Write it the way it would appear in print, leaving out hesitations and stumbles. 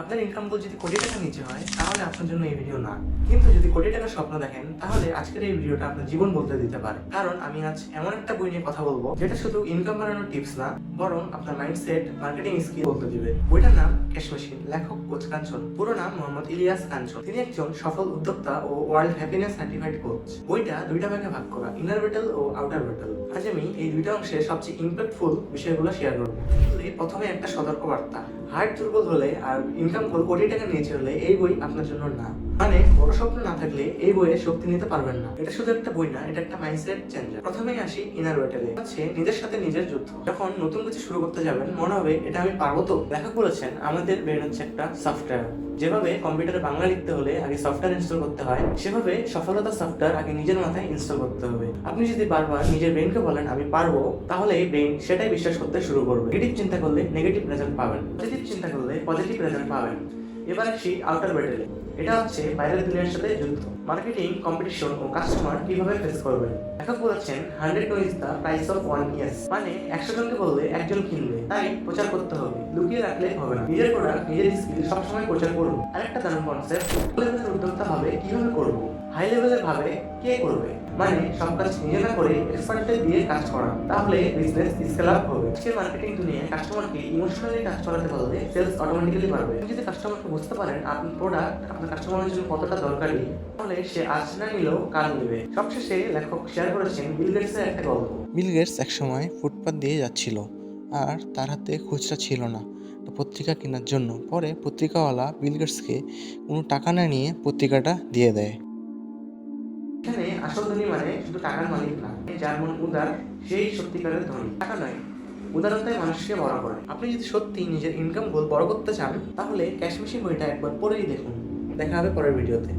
আপনার ইনকাম গোল যদি কোটি টাকা নিচে হয় তাহলে আপনার জন্য এই ভিডিও না, কিন্তু যদি কোটি টাকার স্বপ্ন দেখেন তাহলে আজকের এই ভিডিওটা আপনার জীবন বদলে দিতে পারে। কারণ আমি আজ এমন একটা বই নিয়ে কথা বলবো যেটা শুধু ইনকাম বাড়ানোর টিপস না, বরং আপনার মাইন্ডসেট, মার্কেটিং স্কিল বদলে দিবে। বইটার নাম ক্যাশ মেশিন, লেখক কোচ কাঞ্চন, পুরো নাম মোহাম্মদ ইলিয়াস কাঞ্চন। তিনি একজন সফল উদ্যোক্তা ও ওয়ার্ল্ড হ্যাপিনেস সার্টিফাইড কোচ। বইটা দুইটা ভাগে ভাগ করা, ইনার ব্যাটেল ও আউটার ব্যাটেল। আজ আমি এই দুইটা অংশে সবচেয়ে ইম্প্যাক্টফুল বিষয়গুলো শেয়ার করবো। প্রথমে একটা সতর্ক বার্তা, হার্ট দুর্বল হলে আর ইনকাম গোল কোটি টাকা নিচে হলে এই বই আপনার জন্য না। মানে বড় স্বপ্ন না থাকলে এই বইয়ে শক্তি নিতে পারবেন না। এটা শুধু একটা বই না, এটা একটা মাইন্ডসেট চেঞ্জার। প্রথমেই আসি ইনার ব্যাটেলে, হচ্ছে নিজের সাথে নিজের যুদ্ধ। যখন নতুন কিছু শুরু করতে যাবেন মনে হবে এটা আমি পারবো তো। লেখক বলেছেন আমাদের ব্রেন হচ্ছে একটা সফটওয়্যার। যেভাবে কম্পিউটারে বাংলা লিখতে হলে আগে সফটওয়্যার ইনস্টল করতে হয়, সেভাবে সফলতার সফটওয়্যার আগে নিজের মাথায় ইনস্টল করতে হবে। আপনি যদি বারবার নিজের ব্রেনকে বলেন আমি পারবো, তাহলে এই ব্রেন সেটাই বিশ্বাস করতে শুরু করবে। নেগেটিভ চিন্তা করলে নেগেটিভ রেজাল্ট পাবেন, পজিটিভ চিন্তা করলে পজিটিভ রেজাল্ট পাবেন। এবার আসি আউটার ব্যাটেলে। এটা হচ্ছে বাইরের দুনিয়ার সাথে যুদ্ধ। মার্কেটিং, কম্পিটিশন ও কাস্টমার কিভাবে ফেস করবেন। লেখক বলেছেন 100 no is the price of 1 yes. মানে 100 জনকে বললে একজন কিনবে, তাই প্রচার করতে হবে, লুকিয়ে রাখলে হবে না। নিজের প্রোডাক্ট, নিজের স্কিল সবসময় প্রচার করুন। আরেকটা দারুণ কনসেপ্ট, লেভেলের উদ্যোক্তা ভাবে কিভাবে করব, হাই লেভেলের ভাবে কে করবে। মানে সব কাজ নিজে না করে এক্সপার্টদের দিয়ে কাজ করা, তাহলে বিজনেস স্কেল আপ হবে। আজকের মার্কেটিং দুনিয়ায় কাস্টমারকে ইমোশনালি কাজ করাতে পারলে সেলস অটোমেটিক্যালি বাড়বে। আপনি যদি কাস্টমারকে বুঝতে পারেন আপনার প্রোডাক্ট আপনার কাস্টমারের জন্য কতটা দরকারি, তাহলে সে আজ না নিলেও কাল নেবে। সবশেষে লেখক শেয়ার করেছেন বিল গেটসের একটা গল্প। বিল গেটস একসময় ফুটপাত দিয়ে যাচ্ছিল আর তার হাতে খুচরা ছিল না একটা পত্রিকা কেনার জন্য। পরে পত্রিকাওয়ালা বিল গেটসকে কোনো টাকা না নিয়ে পত্রিকাটা দিয়ে দেয়। এখানে আসল ধনী মানে শুধু টাকার মালিক না, যার মন উদার সেই সত্যিকারের ধনী। টাকা নয়, উদারতাই মানুষকে বড় করে। আপনি যদি সত্যি নিজের ইনকাম গোল বড় করতে চান তাহলে ক্যাশ মেশিন বইটা একবার পড়েই দেখুন। দেখা হবে পরের ভিডিওতে।